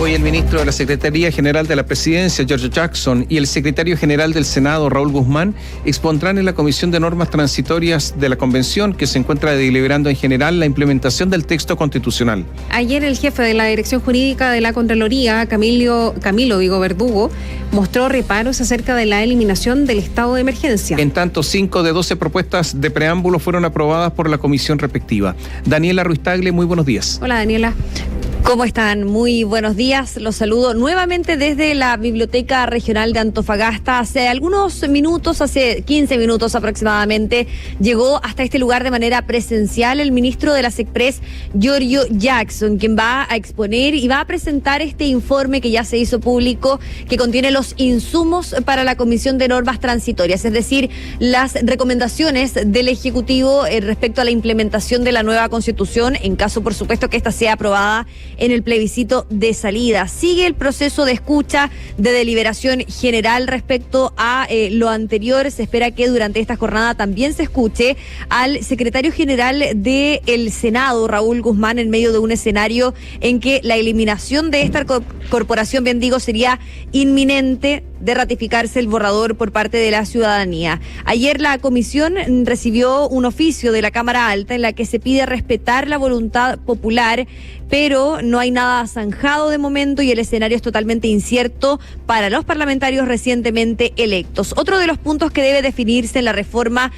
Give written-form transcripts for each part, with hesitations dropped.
Hoy el ministro de la Secretaría General de la Presidencia, George Jackson, y el secretario general del Senado, Raúl Guzmán, expondrán en la Comisión de Normas Transitorias de la Convención, que se encuentra deliberando en general la implementación del texto constitucional. Ayer el jefe de la Dirección Jurídica de la Contraloría, Camilo Verdugo, mostró reparos acerca de la eliminación del estado de emergencia. En tanto, 5 de 12 propuestas de preámbulo fueron aprobadas por la comisión respectiva. Daniela Ruiz Tagle, muy buenos días. Hola, Daniela. ¿Cómo están? Muy buenos días. Los saludo nuevamente desde la Biblioteca Regional de Antofagasta. Hace algunos minutos, hace 15 minutos aproximadamente, llegó hasta este lugar de manera presencial el ministro de la SECPRES, Giorgio Jackson, quien va a exponer y va a presentar este informe que ya se hizo público, que contiene los insumos para la Comisión de Normas Transitorias, es decir, las recomendaciones del Ejecutivo respecto a la implementación de la nueva Constitución, en caso, por supuesto, que esta sea aprobada en el plebiscito de salida. Sigue el proceso de escucha, de deliberación general respecto a lo anterior. Se espera que durante esta jornada también se escuche al secretario general del Senado, Raúl Guzmán, en medio de un escenario en que la eliminación de esta corporación, bien digo, sería inminente de ratificarse el borrador por parte de la ciudadanía. Ayer la comisión recibió un oficio de la Cámara Alta en la que se pide respetar la voluntad popular, pero no hay nada zanjado de momento y el escenario es totalmente incierto para los parlamentarios recientemente electos. Otro de los puntos que debe definirse en la reforma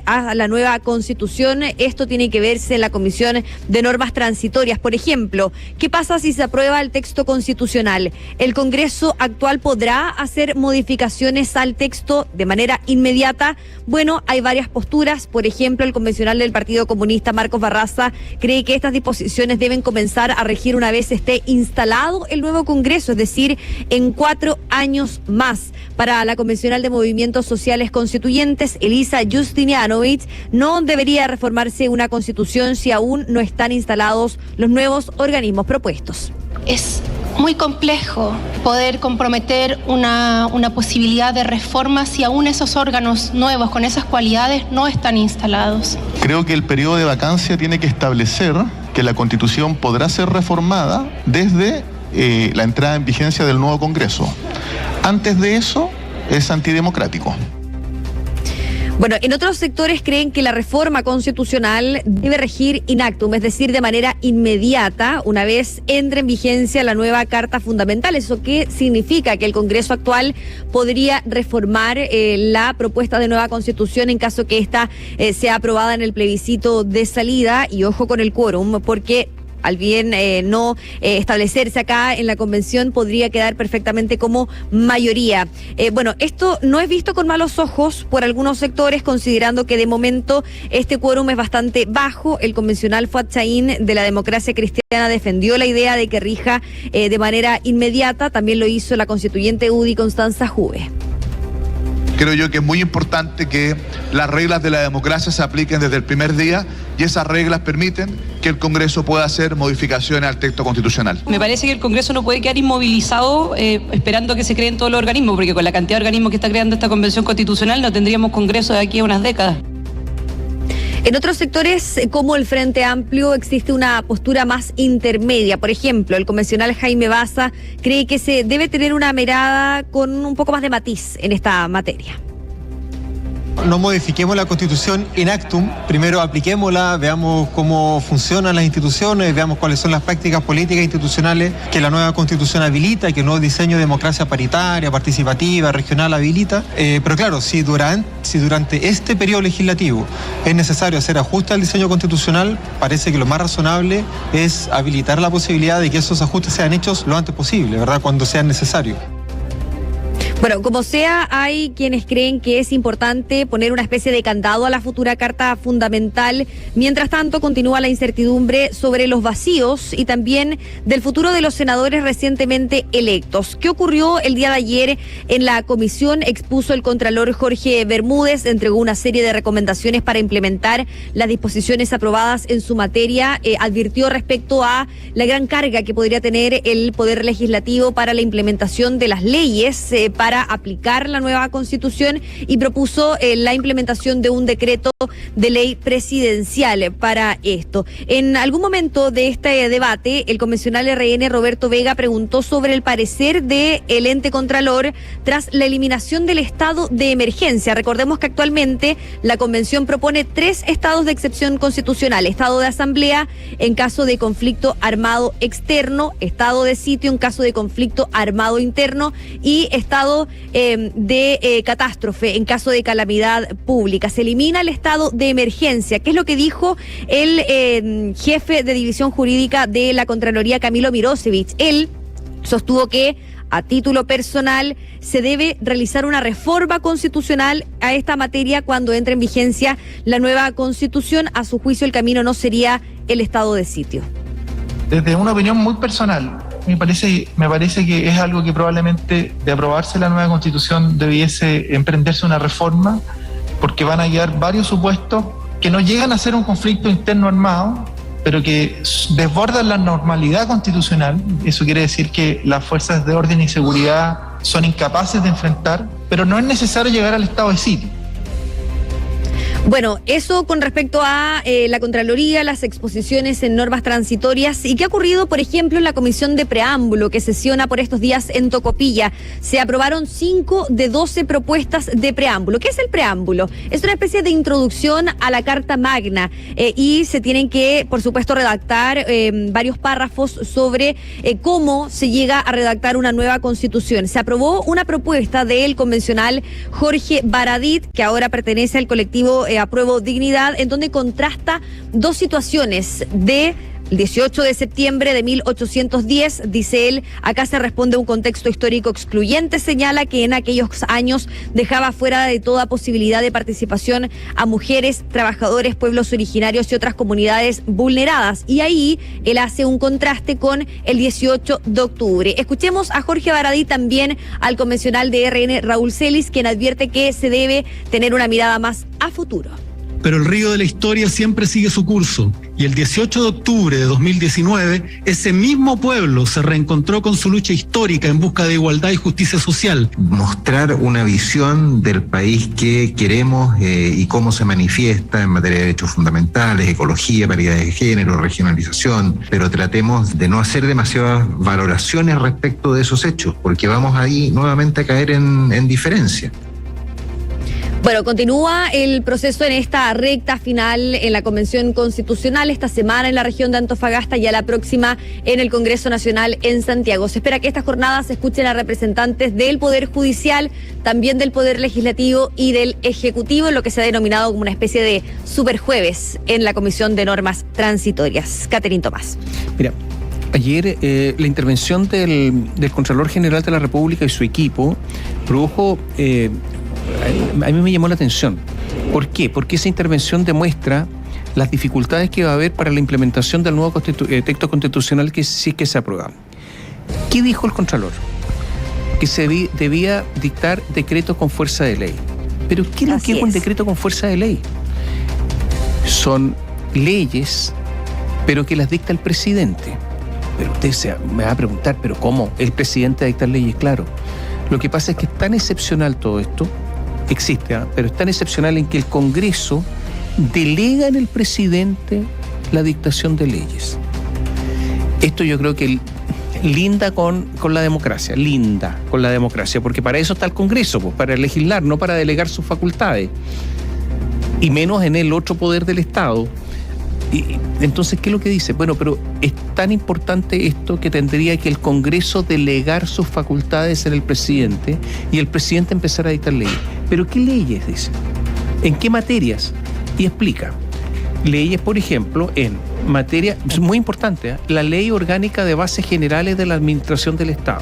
a la nueva Constitución, esto tiene que verse en la Comisión de Normas Transitorias. Por ejemplo, ¿qué pasa si se aprueba el texto constitucional? ¿El Congreso actual podrá hacer modificaciones al texto de manera inmediata? Bueno, hay varias posturas. Por ejemplo, el convencional del Partido Comunista, Marcos Barraza, cree que estas disposiciones deben comenzar a regir una vez esté instalado el nuevo Congreso, es decir, en 4 años más. Para la convencional de Movimientos Sociales Constituyentes, Elisa Justinianovic, no debería reformarse una constitución si aún no están instalados los nuevos organismos propuestos. Es muy complejo poder comprometer una posibilidad de reforma si aún esos órganos nuevos con esas cualidades no están instalados. Creo que el periodo de vacancia tiene que establecer que la Constitución podrá ser reformada desde la entrada en vigencia del nuevo Congreso. Antes de eso es antidemocrático. Bueno, en otros sectores creen que la reforma constitucional debe regir in actum, es decir, de manera inmediata, una vez entre en vigencia la nueva Carta Fundamental. ¿Eso qué significa? Que el Congreso actual podría reformar la propuesta de nueva Constitución en caso que esta sea aprobada en el plebiscito de salida. Y ojo con el quórum, porque al bien no establecerse acá en la convención, podría quedar perfectamente como mayoría. Bueno, esto no es visto con malos ojos por algunos sectores, considerando que de momento este quórum es bastante bajo. El convencional Fuad Chaín de la Democracia Cristiana defendió la idea de que rija de manera inmediata. También lo hizo la constituyente UDI Constanza Juve. Creo yo que es muy importante que las reglas de la democracia se apliquen desde el primer día y esas reglas permiten que el Congreso pueda hacer modificaciones al texto constitucional. Me parece que el Congreso no puede quedar inmovilizado esperando que se creen todos los organismos, porque con la cantidad de organismos que está creando esta Convención Constitucional no tendríamos Congreso de aquí a unas décadas. En otros sectores, como el Frente Amplio, existe una postura más intermedia. Por ejemplo, el convencional Jaime Baza cree que se debe tener una mirada con un poco más de matiz en esta materia. No modifiquemos la Constitución in actum, primero apliquémosla, veamos cómo funcionan las instituciones, veamos cuáles son las prácticas políticas e institucionales que la nueva Constitución habilita, que el nuevo diseño de democracia paritaria, participativa, regional habilita. Pero claro, si durante este periodo legislativo es necesario hacer ajustes al diseño constitucional, parece que lo más razonable es habilitar la posibilidad de que esos ajustes sean hechos lo antes posible, ¿verdad? Cuando sean necesarios. Bueno, como sea, hay quienes creen que es importante poner una especie de candado a la futura Carta Fundamental. Mientras tanto, continúa la incertidumbre sobre los vacíos y también del futuro de los senadores recientemente electos. ¿Qué ocurrió el día de ayer en la comisión? Expuso el contralor Jorge Bermúdez, entregó una serie de recomendaciones para implementar las disposiciones aprobadas en su materia. Advirtió respecto a la gran carga que podría tener el Poder Legislativo para la implementación de las leyes para para aplicar la nueva Constitución y propuso la implementación de un decreto de ley presidencial para esto. En algún momento de este debate, el convencional RN Roberto Vega preguntó sobre el parecer del ente contralor tras la eliminación del estado de emergencia. Recordemos que actualmente la convención propone 3 estados de excepción constitucional: estado de asamblea en caso de conflicto armado externo, estado de sitio en caso de conflicto armado interno y estado de catástrofe en caso de calamidad pública. Se elimina el estado de emergencia. ¿Qué es lo que dijo el jefe de división jurídica de la Contraloría, Camilo Mirosevich? Él sostuvo que a título personal se debe realizar una reforma constitucional a esta materia cuando entre en vigencia la nueva Constitución. A su juicio, el camino no sería el estado de sitio. Desde una opinión muy personal, me parece que es algo que probablemente, de aprobarse la nueva Constitución, debiese emprenderse una reforma, porque van a llegar varios supuestos que no llegan a ser un conflicto interno armado, pero que desbordan la normalidad constitucional. Eso quiere decir que las fuerzas de orden y seguridad son incapaces de enfrentar, pero no es necesario llegar al estado de sitio. Bueno, eso con respecto a la Contraloría, las exposiciones en normas transitorias. ¿Y qué ha ocurrido, por ejemplo, en la Comisión de Preámbulo, que sesiona por estos días en Tocopilla? Se aprobaron 5 de 12 propuestas de preámbulo. ¿Qué es el preámbulo? Es una especie de introducción a la Carta Magna y se tienen que, por supuesto, redactar varios párrafos sobre cómo se llega a redactar una nueva Constitución. Se aprobó una propuesta del convencional Jorge Baradit, que ahora pertenece al colectivo Apruebo Dignidad, en donde contrasta 2 situaciones de el 18 de septiembre de 1810, dice él, acá se responde a un contexto histórico excluyente, señala que en aquellos años dejaba fuera de toda posibilidad de participación a mujeres, trabajadores, pueblos originarios y otras comunidades vulneradas. Y ahí él hace un contraste con el 18 de octubre. Escuchemos a Jorge Baradí, también al convencional de RN Raúl Celis, quien advierte que se debe tener una mirada más a futuro. Pero el río de la historia siempre sigue su curso, y el 18 de octubre de 2019, ese mismo pueblo se reencontró con su lucha histórica en busca de igualdad y justicia social. Mostrar una visión del país que queremos y cómo se manifiesta en materia de derechos fundamentales, ecología, paridad de género, regionalización, pero tratemos de no hacer demasiadas valoraciones respecto de esos hechos, porque vamos ahí nuevamente a caer en diferencia. Bueno, continúa el proceso en esta recta final en la Convención Constitucional, esta semana en la región de Antofagasta y a la próxima en el Congreso Nacional en Santiago. Se espera que estas jornadas se escuchen a representantes del Poder Judicial, también del Poder Legislativo y del Ejecutivo, en lo que se ha denominado como una especie de superjueves en la Comisión de Normas Transitorias. Catherine Tomás. Mira, ayer la intervención del Contralor General de la República y su equipo produjo... a mí me llamó la atención. ¿Por qué? Porque esa intervención demuestra las dificultades que va a haber para la implementación del nuevo texto constitucional que sí que se aprueba. ¿Qué dijo el Contralor? Que se debía dictar decretos con fuerza de ley. ¿Pero qué es lo que es un decreto con fuerza de ley? Son leyes, pero que las dicta el presidente. Pero usted me va a preguntar, ¿pero cómo? ¿El presidente dicta leyes? Claro. Lo que pasa es que es tan excepcional todo esto, existe, pero es tan excepcional en que el Congreso delega en el presidente la dictación de leyes. Esto yo creo que linda con la democracia, porque para eso está el Congreso, pues, para legislar, no para delegar sus facultades, y menos en el otro poder del Estado. Y entonces, ¿qué es lo que dice? Bueno, pero es tan importante esto que tendría que el Congreso delegar sus facultades en el presidente y el presidente empezar a dictar leyes. ¿Pero qué leyes dice? ¿En qué materias? Y explica. Leyes, por ejemplo, en materia, es muy importante, la Ley Orgánica de Bases Generales de la Administración del Estado,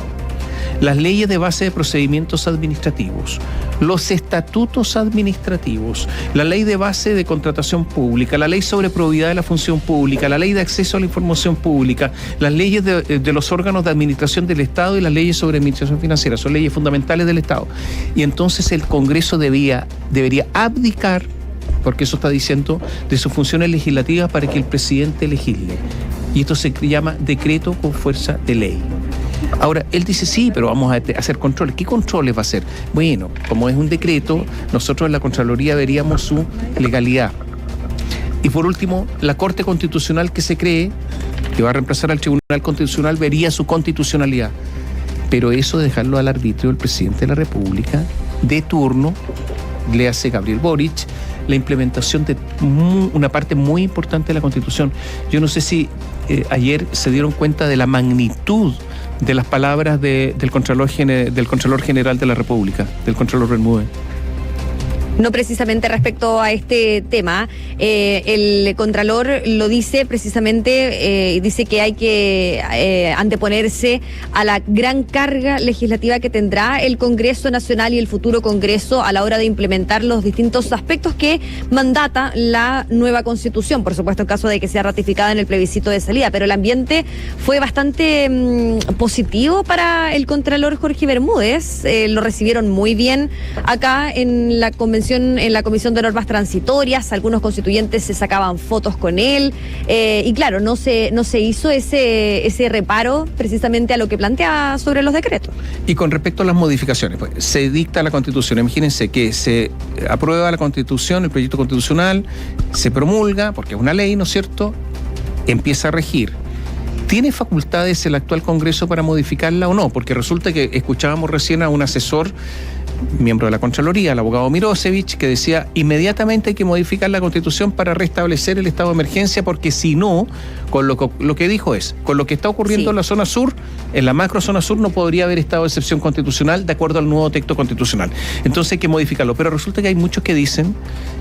las leyes de base de procedimientos administrativos, los estatutos administrativos, la ley de base de contratación pública, la ley sobre probidad de la función pública, la ley de acceso a la información pública, las leyes de los órganos de administración del Estado y las leyes sobre administración financiera, son leyes fundamentales del Estado. Y entonces el Congreso debería abdicar, porque eso está diciendo, de sus funciones legislativas para que el presidente legisle. Y esto se llama decreto con fuerza de ley. Ahora, él dice, sí, pero vamos a hacer controles. ¿Qué controles va a hacer? Bueno, como es un decreto, nosotros en la Contraloría veríamos su legalidad. Y por último, la Corte Constitucional que se cree, que va a reemplazar al Tribunal Constitucional, vería su constitucionalidad. Pero eso dejarlo al arbitrio del presidente de la República de turno, le hace Gabriel Boric, la implementación de una parte muy importante de la Constitución. Yo no sé si ayer se dieron cuenta de la magnitud de las palabras del Contralor General de la República, del Contralor Bermúdez. No precisamente respecto a este tema, el Contralor lo dice precisamente, dice que hay que anteponerse a la gran carga legislativa que tendrá el Congreso Nacional y el futuro Congreso a la hora de implementar los distintos aspectos que mandata la nueva Constitución, por supuesto en caso de que sea ratificada en el plebiscito de salida, pero el ambiente fue bastante positivo para el Contralor Jorge Bermúdez, lo recibieron muy bien acá en la Comisión de Normas Transitorias, algunos constituyentes se sacaban fotos con él, y claro, no se hizo ese reparo precisamente a lo que plantea sobre los decretos. Y con respecto a las modificaciones, pues, se dicta la Constitución, imagínense que se aprueba la Constitución, el proyecto constitucional, se promulga, porque es una ley, ¿no es cierto?, empieza a regir. ¿Tiene facultades el actual Congreso para modificarla o no? Porque resulta que escuchábamos recién a un asesor, miembro de la Contraloría, el abogado Mirosevich, que decía inmediatamente hay que modificar la Constitución para restablecer el estado de emergencia, porque si no, con lo que dijo es, con lo que está ocurriendo en la zona sur, en la macro zona sur no podría haber estado de excepción constitucional de acuerdo al nuevo texto constitucional. Entonces hay que modificarlo, pero resulta que hay muchos que dicen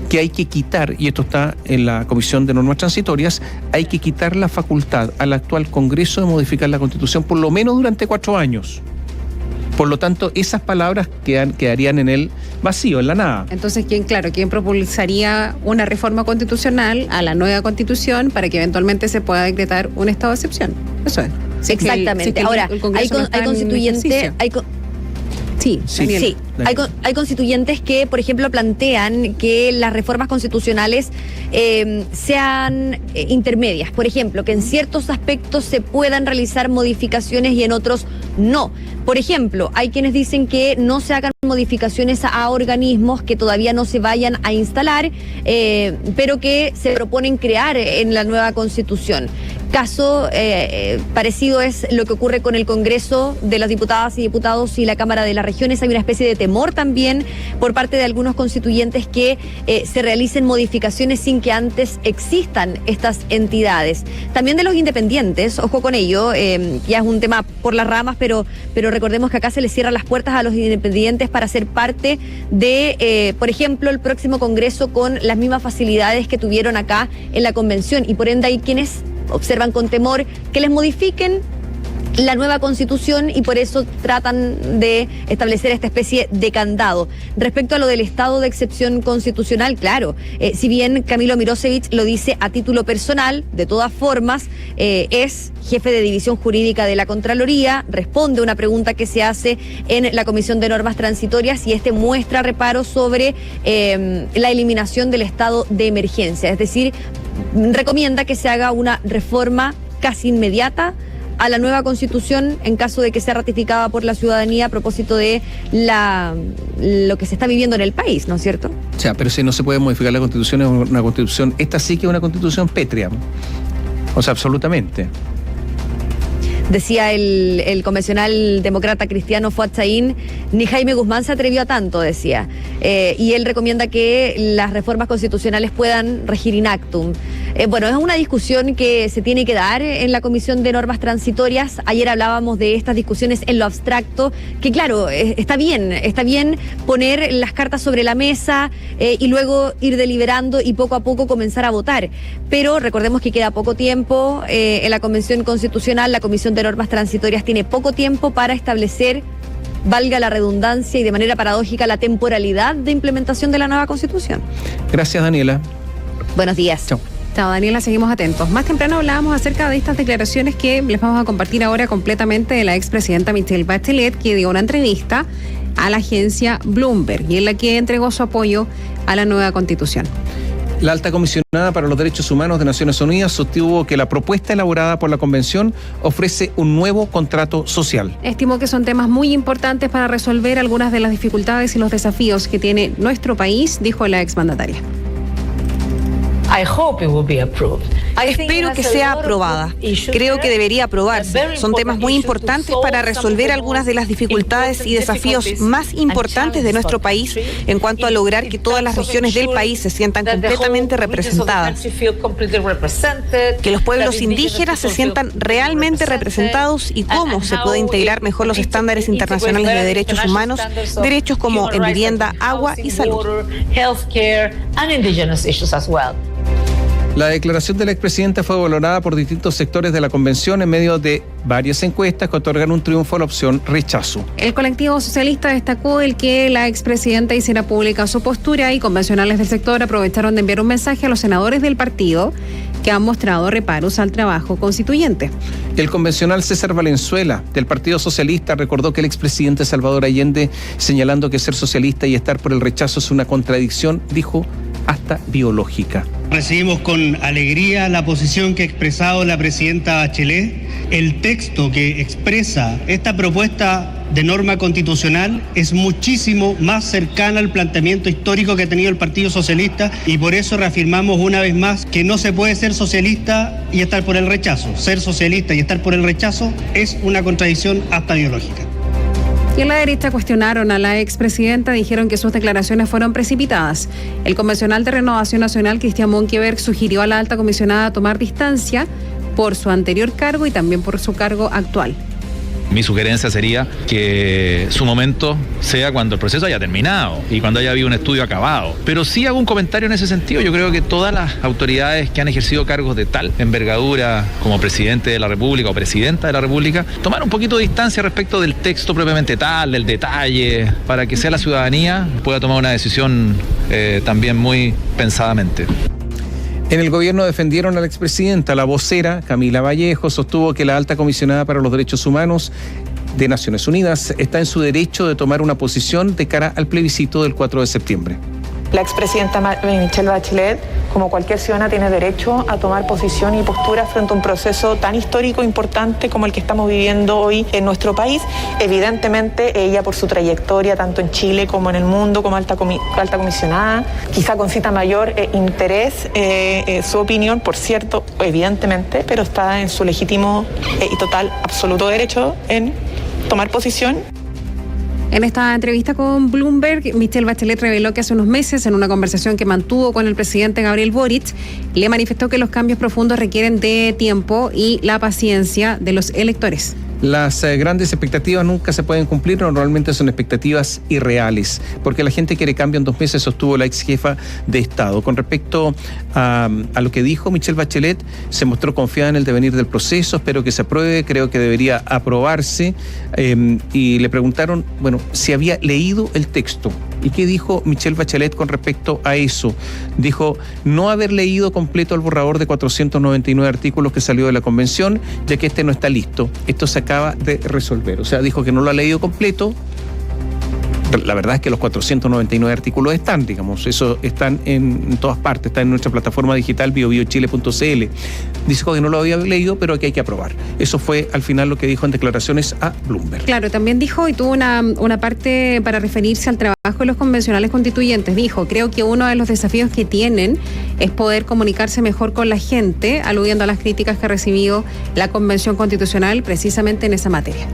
que hay que quitar, y esto está en la Comisión de Normas Transitorias, hay que quitar la facultad al actual Congreso de modificar la Constitución por lo menos durante 4 años. Por lo tanto, esas palabras quedarían en el vacío, en la nada. Entonces, ¿quién propulsaría una reforma constitucional a la nueva Constitución para que eventualmente se pueda decretar un estado de excepción? Eso es. Exactamente. Ahora, hay constituyentes... Hay constituyentes que, por ejemplo, plantean que las reformas constitucionales sean intermedias. Por ejemplo, que en ciertos aspectos se puedan realizar modificaciones y en otros no. Por ejemplo, hay quienes dicen que no se hagan modificaciones a organismos que todavía no se vayan a instalar, pero que se proponen crear en la nueva Constitución. Caso parecido es lo que ocurre con el Congreso de las Diputadas y Diputados y la Cámara de las Regiones. Hay una especie de temor también por parte de algunos constituyentes que se realicen modificaciones sin que antes existan estas entidades. También de los independientes, ojo con ello, ya es un tema por las ramas, pero recordemos que acá se les cierran las puertas a los independientes para ser parte de, por ejemplo, el próximo Congreso con las mismas facilidades que tuvieron acá en la Convención, y por ende hay quienes observan con temor que les modifiquen la nueva Constitución y por eso tratan de establecer esta especie de candado. Respecto a lo del estado de excepción constitucional, claro, si bien Camilo Mirosevich lo dice a título personal, de todas formas, es jefe de división jurídica de la Contraloría, responde a una pregunta que se hace en la Comisión de Normas Transitorias y muestra reparo sobre la eliminación del estado de emergencia, es decir, recomienda que se haga una reforma casi inmediata a la nueva Constitución en caso de que sea ratificada por la ciudadanía a propósito de lo que se está viviendo en el país, ¿no es cierto? O sea, pero si no se puede modificar la Constitución, es una Constitución, esta sí que es una Constitución pétrea. O sea, absolutamente. Decía el convencional demócrata cristiano Fuad Chaín, ni Jaime Guzmán se atrevió a tanto, decía. Y él recomienda que las reformas constitucionales puedan regir in actum. Bueno, es una discusión que se tiene que dar en la Comisión de Normas Transitorias. Ayer hablábamos de estas discusiones en lo abstracto, que claro, está bien poner las cartas sobre la mesa y luego ir deliberando y poco a poco comenzar a votar. Pero recordemos que queda poco tiempo en la Convención Constitucional, la Comisión de Normas Transitorias tiene poco tiempo para establecer, valga la redundancia y de manera paradójica, la temporalidad de implementación de la nueva Constitución. Gracias, Daniela. Buenos días. Chao. Chao, Daniela, seguimos atentos. Más temprano hablábamos acerca de estas declaraciones que les vamos a compartir ahora completamente de la expresidenta Michelle Bachelet, que dio una entrevista a la agencia Bloomberg y en la que entregó su apoyo a la nueva Constitución. La alta comisionada para los Derechos Humanos de Naciones Unidas sostuvo que la propuesta elaborada por la Convención ofrece un nuevo contrato social. Estimó que son temas muy importantes para resolver algunas de las dificultades y los desafíos que tiene nuestro país, dijo la exmandataria. Espero que sea aprobada. Creo que debería aprobarse. Son temas muy importantes para resolver algunas de las dificultades y desafíos más importantes de nuestro país en cuanto a lograr que todas las regiones del país se sientan completamente representadas. Que los pueblos indígenas se sientan realmente representados y cómo se puede integrar mejor los estándares internacionales de derechos humanos, derechos como en vivienda, agua y salud. La declaración de la expresidenta fue valorada por distintos sectores de la convención en medio de varias encuestas que otorgan un triunfo a la opción rechazo. El colectivo socialista destacó el que la expresidenta hiciera pública su postura y convencionales del sector aprovecharon de enviar un mensaje a los senadores del partido que han mostrado reparos al trabajo constituyente. El convencional César Valenzuela del Partido Socialista recordó que el expresidente Salvador Allende, señalando que ser socialista y estar por el rechazo es una contradicción, dijo, hasta biológica. Recibimos con alegría la posición que ha expresado la presidenta Bachelet. El texto que expresa esta propuesta de norma constitucional es muchísimo más cercana al planteamiento histórico que ha tenido el Partido Socialista y por eso reafirmamos una vez más que no se puede ser socialista y estar por el rechazo. Ser socialista y estar por el rechazo es una contradicción hasta biológica. Y en la derecha cuestionaron a la expresidenta, dijeron que sus declaraciones fueron precipitadas. El convencional de Renovación Nacional, Cristian Monkeberg, sugirió a la alta comisionada tomar distancia por su anterior cargo y también por su cargo actual. Mi sugerencia sería que su momento sea cuando el proceso haya terminado y cuando haya habido un estudio acabado. Pero sí hago un comentario en ese sentido. Yo creo que todas las autoridades que han ejercido cargos de tal envergadura como presidente de la República o presidenta de la República, tomar un poquito de distancia respecto del texto propiamente tal, del detalle, para que sea la ciudadanía pueda tomar una decisión también muy pensadamente. En el gobierno defendieron a la expresidenta. La vocera, Camila Vallejo, sostuvo que la alta comisionada para los derechos humanos de Naciones Unidas está en su derecho de tomar una posición de cara al plebiscito del 4 de septiembre. La expresidenta Michelle Bachelet, como cualquier ciudadana, tiene derecho a tomar posición y postura frente a un proceso tan histórico e importante como el que estamos viviendo hoy en nuestro país. Evidentemente, ella por su trayectoria, tanto en Chile como en el mundo, como alta comisionada, quizá concita mayor interés, su opinión, por cierto, evidentemente, pero está en su legítimo y total, absoluto derecho en tomar posición. En esta entrevista con Bloomberg, Michelle Bachelet reveló que hace unos meses, en una conversación que mantuvo con el presidente Gabriel Boric, le manifestó que los cambios profundos requieren de tiempo y la paciencia de los electores. Las grandes expectativas nunca se pueden cumplir, normalmente son expectativas irreales, porque la gente quiere cambio en 2 meses, sostuvo la ex jefa de Estado. Con respecto a lo que dijo Michelle Bachelet, se mostró confiada en el devenir del proceso, espero que se apruebe, creo que debería aprobarse, y le preguntaron, bueno, si había leído el texto. ¿Y qué dijo Michelle Bachelet con respecto a eso? Dijo no haber leído completo el borrador de 499 artículos que salió de la convención, ya que este no está listo. Esto se acaba de resolver. O sea, dijo que no lo ha leído completo. La verdad es que los 499 artículos están, digamos, eso están en todas partes, está en nuestra plataforma digital biobiochile.cl. Dijo que no lo había leído, pero que hay que aprobar. Eso fue al final lo que dijo en declaraciones a Bloomberg. Claro, también dijo y tuvo una parte para referirse al trabajo de los convencionales constituyentes. Dijo, creo que uno de los desafíos que tienen es poder comunicarse mejor con la gente, aludiendo a las críticas que ha recibido la Convención Constitucional precisamente en esa materia.